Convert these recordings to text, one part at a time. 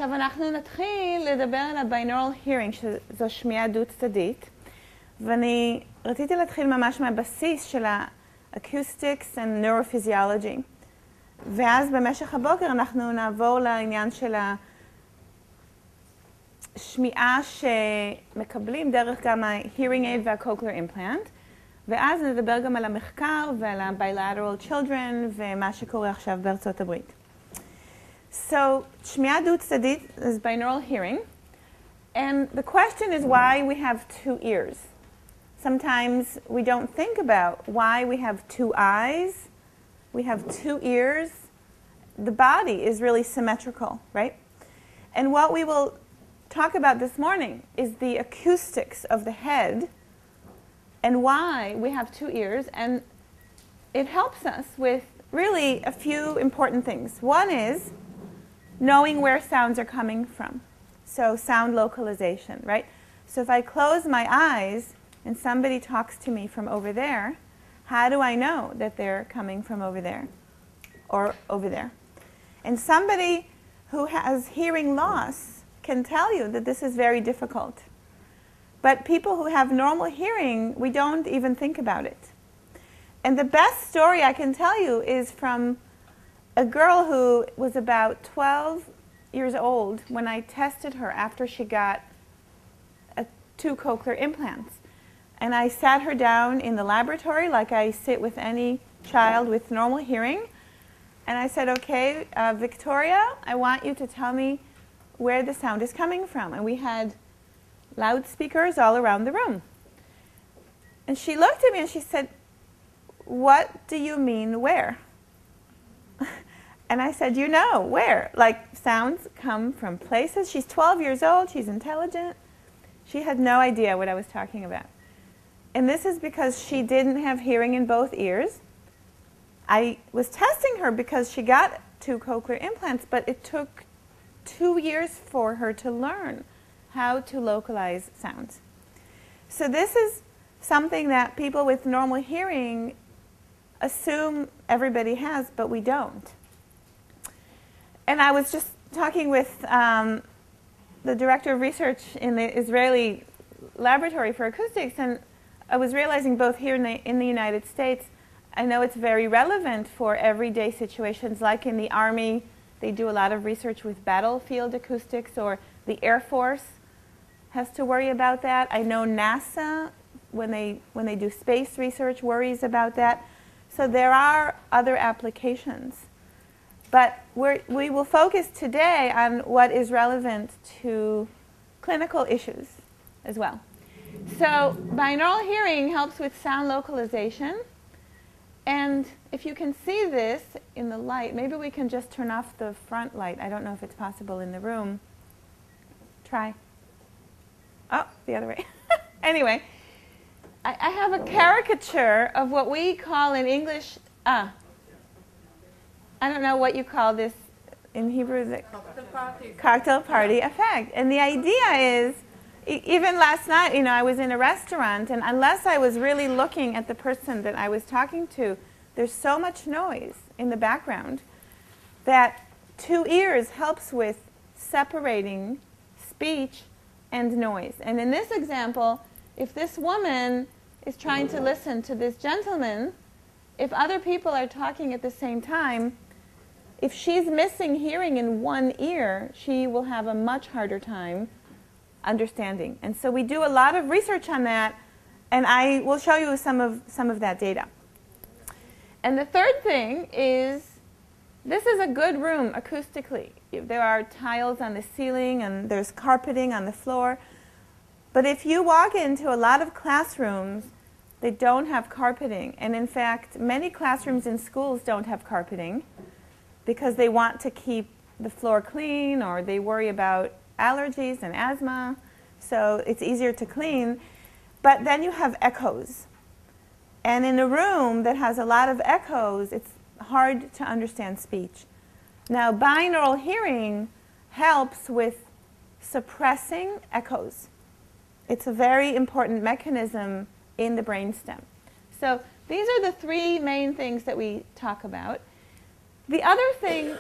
עכשיו אנחנו נתחיל לדבר על ה-Binaural Hearing, שזו שמיעה דו-צדדית. ואני רציתי להתחיל ממש מהבסיס של ה-Acoustics and Neurophysiology. ואז במשך הבוקר אנחנו נעבור לעניין של השמיעה שמקבלים דרך גם ה-Hearing Aid וה-Cochlear Implant. ואז נדבר גם על המחקר ועל ה-Bilateral Children ומה שקורה עכשיו בארצות הברית. So, שמיעה דו-צדדית is binaural hearing. And the question is why we have two ears. Sometimes we don't think about why we have two eyes, we have two ears. The body is really symmetrical, right? And what we will talk about this morning is the acoustics of the head and why we have two ears. And it helps us with really a few important things. One is knowing where sounds are coming from. So sound localization, right? So if I close my eyes and somebody talks to me from over there, how do I know that they're coming from over there or over there? And somebody who has hearing loss can tell you that this is very difficult. But people who have normal hearing, we don't even think about it. And the best story I can tell you is from a girl who was about 12 years old when I tested her after she got 2 cochlear implants. And I sat her down in the laboratory like I sit with any child with normal hearing. And I said, okay, Victoria, I want you to tell me where the sound is coming from. And we had loudspeakers all around the room. And she looked at me and she said, what do you mean where? And I said, you know, where? Like, sounds come from places. She's 12 years old. She's intelligent. She had no idea what I was talking about. And this is because she didn't have hearing in both ears. I was testing her because she got 2 cochlear implants, but it took 2 years for her to learn how to localize sounds. So this is something that people with normal hearing assume everybody has, but we don't. And I was just talking with the director of research in the Israeli Laboratory for Acoustics, and I was realizing both here in the United States, I know it's very relevant for everyday situations, like in the Army, they do a lot of research with battlefield acoustics, or the Air Force has to worry about that. I know NASA, when they do space research, worries about that. So there are other applications. But we will focus today on what is relevant to clinical issues as well. So binaural hearing helps with sound localization. And if you can see this in the light, maybe we can just turn off the front light. I don't know if it's possible in the room. Try. Oh, the other way. Anyway, I have a caricature of what we call in English, I don't know what you call this in Hebrew, the cocktail party effect. And the idea is, even last night, I was in a restaurant, and unless I was really looking at the person that I was talking to, there's so much noise in the background that 2 ears helps with separating speech and noise. And in this example, if this woman is trying to listen to this gentleman, if other people are talking at the same time, if she's missing hearing in one ear, she will have a much harder time understanding. And so we do a lot of research on that, and I will show you some of that data. And the third thing is, this is a good room acoustically. There are tiles on the ceiling, and there's carpeting on the floor. But if you walk into a lot of classrooms, they don't have carpeting. And in fact, many classrooms in schools don't have carpeting because they want to keep the floor clean, or they worry about allergies and asthma, so it's easier to clean. But then you have echoes. And in a room that has a lot of echoes, it's hard to understand speech. Now, binaural hearing helps with suppressing echoes. It's a very important mechanism in the brainstem. So these are the 3 main things that we talk about. The other thing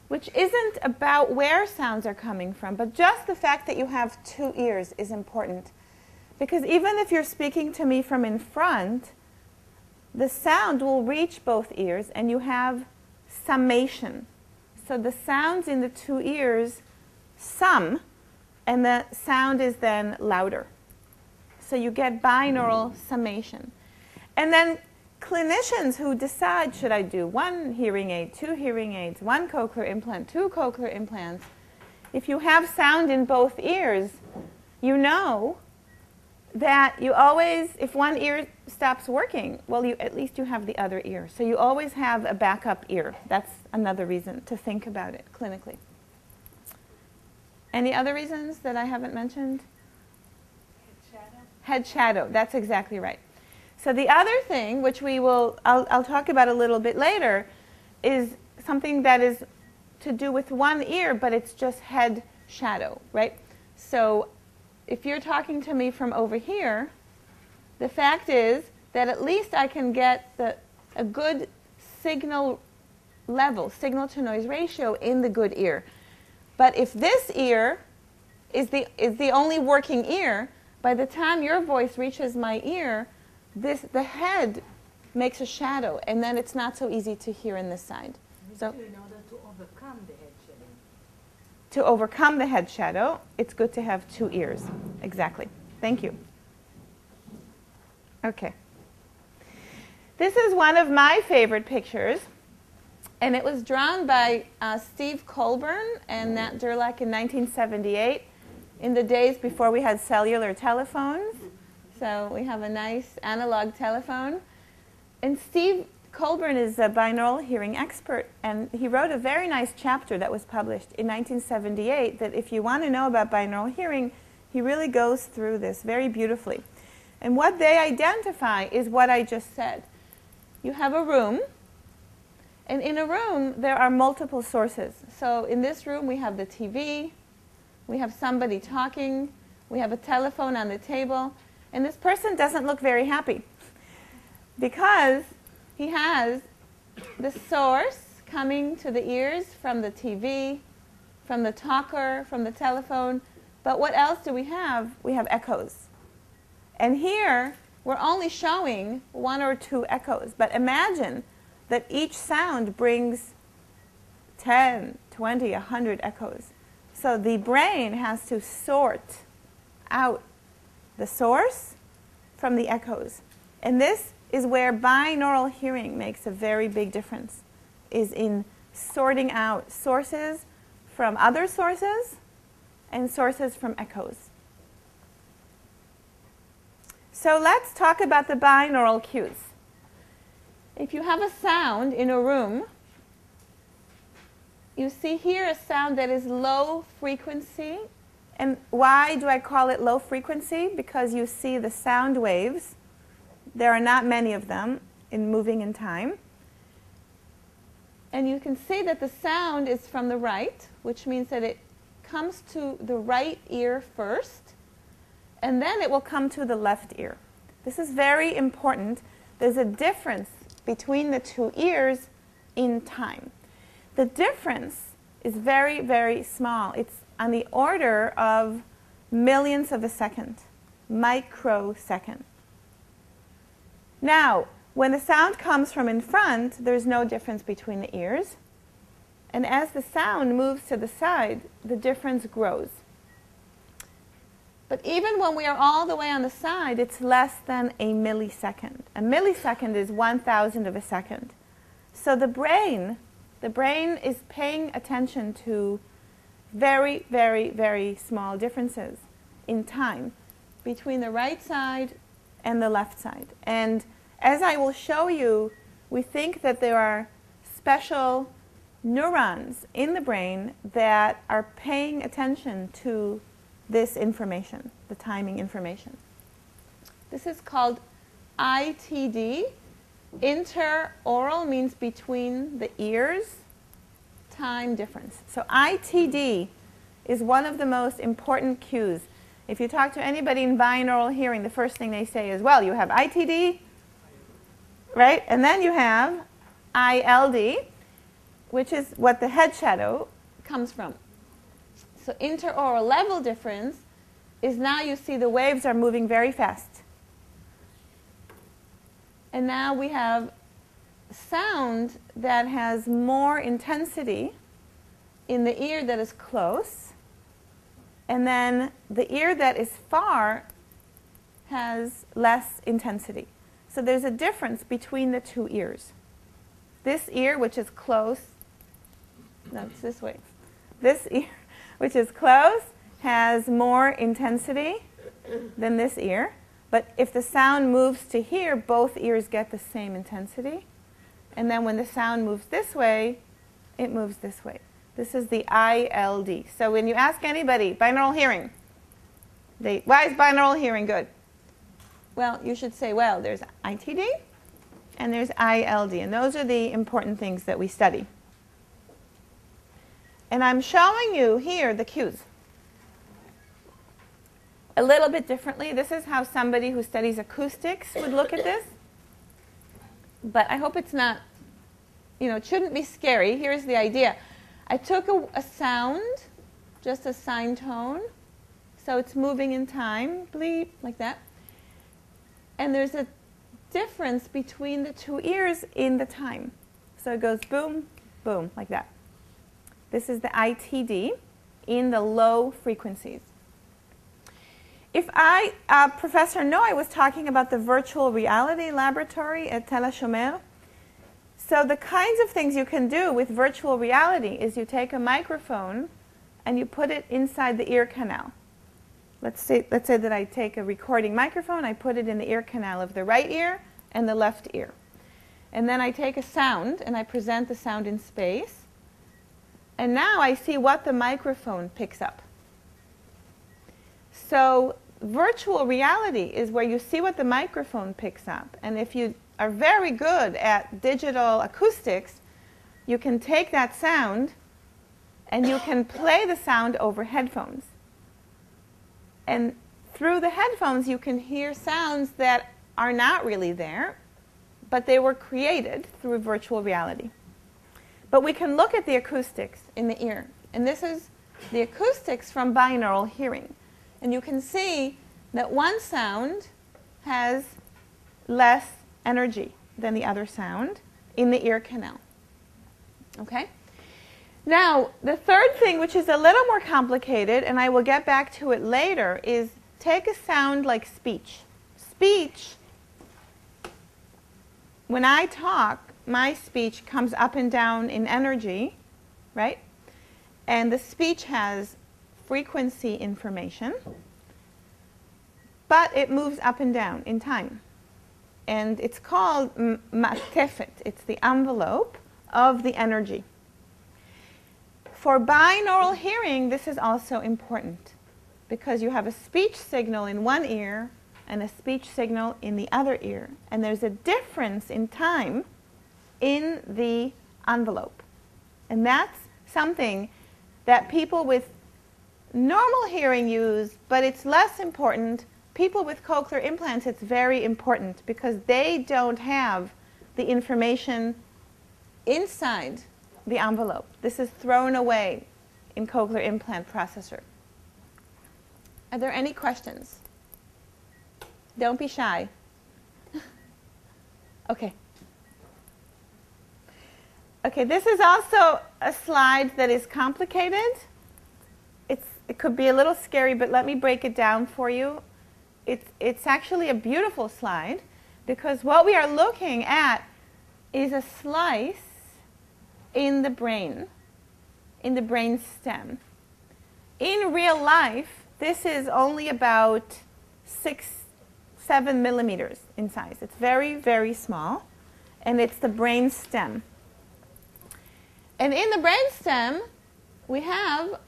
which isn't about where sounds are coming from, but just the fact that you have two ears is important. Because even if you're speaking to me from in front, the sound will reach both ears, and you have summation. So the sounds in the two ears sum, and the sound is then louder. So you get binaural summation. And then clinicians who decide, should I do one hearing aid, two hearing aids, one cochlear implant, two cochlear implants, if you have sound in both ears, you know that you always, if one ear stops working, well, at least you have the other ear. So you always have a backup ear. That's another reason to think about it clinically. Any other reasons that I haven't mentioned? Head shadow. Head shadow, that's exactly right. So the other thing, which I'll talk about a little bit later, is something that is to do with one ear, but it's just head shadow, right? So if you're talking to me from over here, the fact is that at least I can get a good signal level, signal to noise ratio in the good ear. But if this ear is the only working ear, by the time your voice reaches my ear, the head makes a shadow, and then it's not so easy to hear in this side. So in order to overcome the head shadow. To overcome the head shadow, it's good to have two ears. Exactly. Thank you. Okay. This is one of my favorite pictures, and it was drawn by Steve Colburn and Nat Durlak in 1978, in the days before we had cellular telephones. So we have a nice analog telephone. And Steve Colburn is a binaural hearing expert, and he wrote a very nice chapter that was published in 1978 that if you want to know about binaural hearing, he really goes through this very beautifully. And what they identify is what I just said. You have a room, and in a room there are multiple sources. So in this room we have the TV, we have somebody talking, we have a telephone on the table, and this person doesn't look very happy because he has the source coming to the ears from the TV, from the talker, from the telephone. But what else do we have? We have echoes. And here, we're only showing one or two echoes. But imagine that each sound brings 10, 20, 100 echoes. So the brain has to sort out the source from the echoes. And this is where binaural hearing makes a very big difference, is in sorting out sources from other sources and sources from echoes. So let's talk about the binaural cues. If you have a sound in a room, you see here a sound that is low frequency. And why do I call it low frequency? Because you see the sound waves. There are not many of them moving in time. And you can see that the sound is from the right, which means that it comes to the right ear first, and then it will come to the left ear. This is very important. There's a difference between the two ears in time. The difference is very, very small. It's on the order of millionths of a second, microsecond. Now, when the sound comes from in front, there's no difference between the ears. And as the sound moves to the side, the difference grows. But even when we are all the way on the side, it's less than a millisecond. A millisecond is 1,000th of a second. So the brain is paying attention to very, very, very small differences in time between the right side and the left side. And as I will show you, we think that there are special neurons in the brain that are paying attention to this information, the timing information. This is called ITD. Interoral means between the ears, time difference. So ITD is one of the most important cues. If you talk to anybody in binaural hearing, the first thing they say is, well, you have ITD, right? And then you have ILD. which is what the head shadow comes from. So interaural level difference is now you see the waves are moving very fast. And now we have sound that has more intensity in the ear that is close, and then the ear that is far has less intensity. So there's a difference between the two ears. This ear, which is close, no, it's this way. This ear, which is close, has more intensity than this ear. But if the sound moves to here, both ears get the same intensity. And then when the sound moves this way, it moves this way. This is the ILD. So when you ask anybody, binaural hearing, why is binaural hearing good? Well, you should say, well, there's ITD and there's ILD. And those are the important things that we study. And I'm showing you here the cues. A little bit differently. This is how somebody who studies acoustics would look at this. But I hope it's not, it shouldn't be scary. Here's the idea. I took a sound, just a sine tone. So it's moving in time, bleep, like that. And there's a difference between the two ears in the time. So it goes boom, boom, like that. This is the ITD in the low frequencies. Professor Noy was talking about the virtual reality laboratory at Tel HaShomer. So the kinds of things you can do with virtual reality is you take a microphone and you put it inside the ear canal. Let's say that I take a recording microphone, I put it in the ear canal of the right ear and the left ear. And then I take a sound and I present the sound in space. And now I see what the microphone picks up. So virtual reality is where you see what the microphone picks up. And if you are very good at digital acoustics, you can take that sound and you can play the sound over headphones. And through the headphones, you can hear sounds that are not really there, but they were created through virtual reality. But we can look at the acoustics in the ear. And this is the acoustics from binaural hearing. And you can see that one sound has less energy than the other sound in the ear canal. Okay? Now, the third thing, which is a little more complicated, and I will get back to it later, is take a sound like speech. Speech, when I talk, my speech comes up and down in energy, right? And the speech has frequency information, but it moves up and down in time. And it's called ma'atefet. It's the envelope of the energy. For binaural hearing, this is also important because you have a speech signal in one ear and a speech signal in the other ear. And there's a difference in time in the envelope. And that's something that people with normal hearing use, but it's less important. People with cochlear implants, it's very important because they don't have the information inside the envelope. This is thrown away in cochlear implant processor. Are there any questions? Don't be shy. Okay. Okay, this is also a slide that is complicated. It could be a little scary, but let me break it down for you. It's actually a beautiful slide because what we are looking at is a slice in the brain stem. In real life, this is only about 6-7 millimeters in size. It's very, very small, and it's the brain stem. And in the brain stem, we have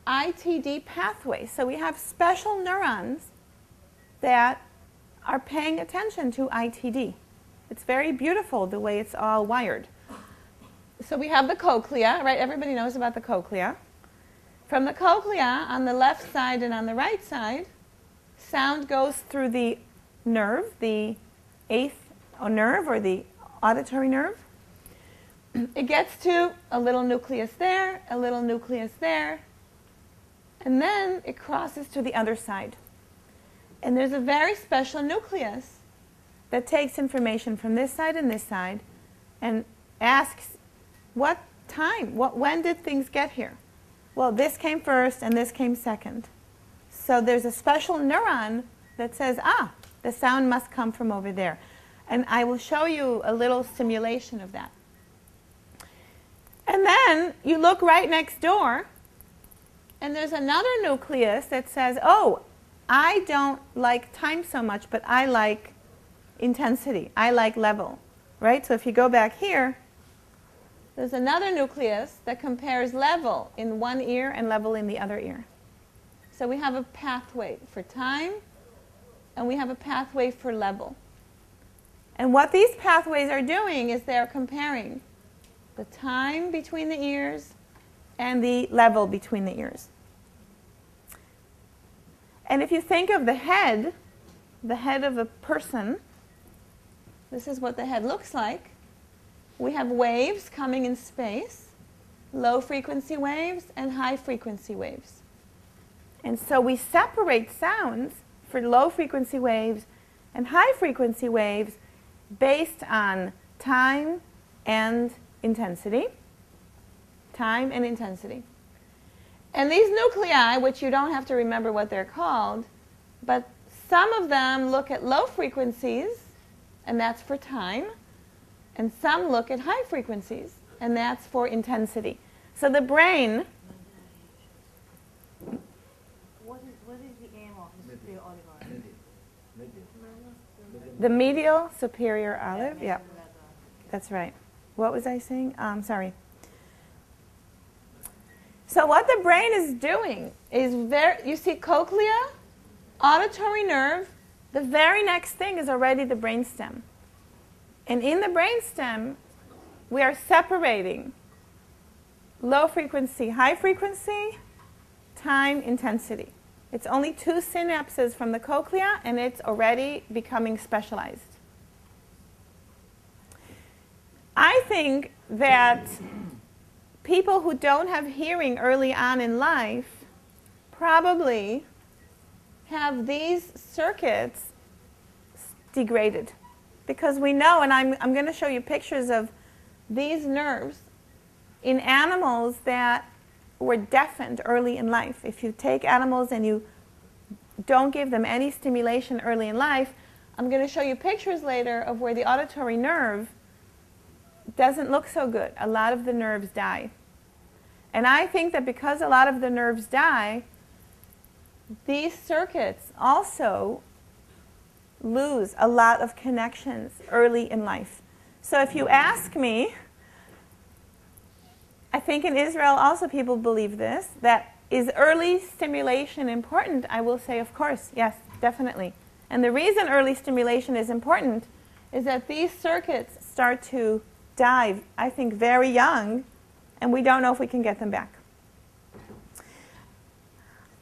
Itd pathways. So we have special neurons that are paying attention to Itd. It's very beautiful the way it's all wired. So we have the cochlea, right? Everybody knows about the cochlea. From the cochlea, on the left side and on the right side, sound goes through the nerve, the eighth nerve or the auditory nerve. it gets to a little nucleus there, a little nucleus there, and then it crosses to the other side. And there's a very special nucleus that takes information from this side and asks, what time? When did things get here? Well, this came first and this came second. So there's a special neuron that says, the sound must come from over there. And I will show you a little simulation of that. And then you look right next door, and there's another nucleus that says, I don't like time so much, but I like intensity. I like level, right? So if you go back here, there's another nucleus that compares level in one ear and level in the other ear. So we have a pathway for time, and we have a pathway for level. And what these pathways are doing is they're comparing the time between the ears and the level between the ears. And if you think of the head of a person, this is what the head looks like. We have waves coming in space, low frequency waves and high frequency waves. And so we separate sounds for low frequency waves and high frequency waves based on time and intensity. Time and intensity. And these nuclei, which you don't have to remember what they're called, but some of them look at low frequencies, and that's for time, and some look at high frequencies, and that's for intensity. So the brain... What is the aim of the superior olive? The medial superior olive? Yeah, that's right. What was I saying? Sorry. So what the brain is doing is, you see cochlea, auditory nerve, the very next thing is already the brainstem. And in the brainstem, we are separating low frequency, high frequency, time, intensity. It's only 2 synapses from the cochlea, and it's already becoming specialized. I think that people who don't have hearing early on in life probably have these circuits degraded. Because we know, and I'm going to show you pictures of these nerves in animals that were deafened early in life. If you take animals and you don't give them any stimulation early in life, I'm going to show you pictures later of where the auditory nerve doesn't look so good. A lot of the nerves die. And I think that because a lot of the nerves die, these circuits also lose a lot of connections early in life. So if you ask me, I think in Israel also people believe this, that is early stimulation important? I will say, of course, yes, definitely. And the reason early stimulation is important is that these circuits start to die, I think, very young, and we don't know if we can get them back.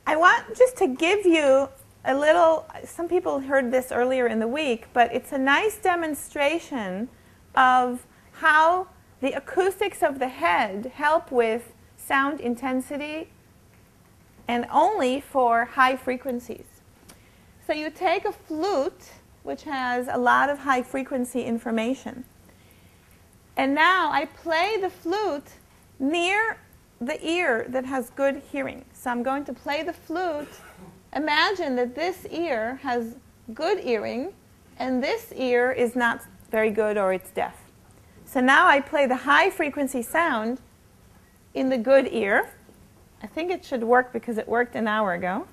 I want just to give you a little, some people heard this earlier in the week, but it's a nice demonstration of how the acoustics of the head help with sound intensity and only for high frequencies. So you take a flute, which has a lot of high frequency information, and now I play the flute near the ear that has good hearing. So I'm going to play the flute. Imagine that this ear has good hearing and this ear is not very good, or it's deaf. So now I play the high frequency sound in the good ear. I think it should work because it worked an hour ago.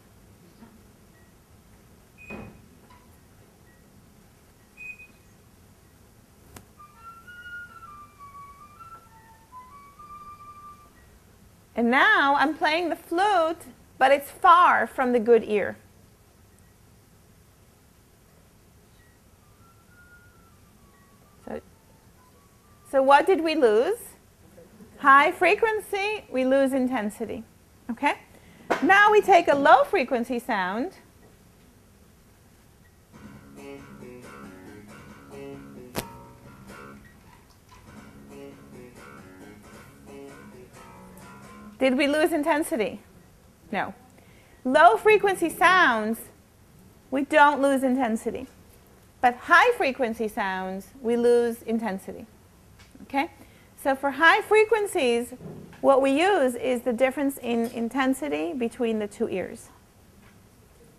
And now I'm playing the flute, but it's far from the good ear. So what did we lose? High frequency, we lose intensity. Okay? Now we take a low frequency sound. Did we lose intensity? No. Low frequency sounds, we don't lose intensity. But high frequency sounds, we lose intensity. Okay? So for high frequencies, what we use is the difference in intensity between the two ears.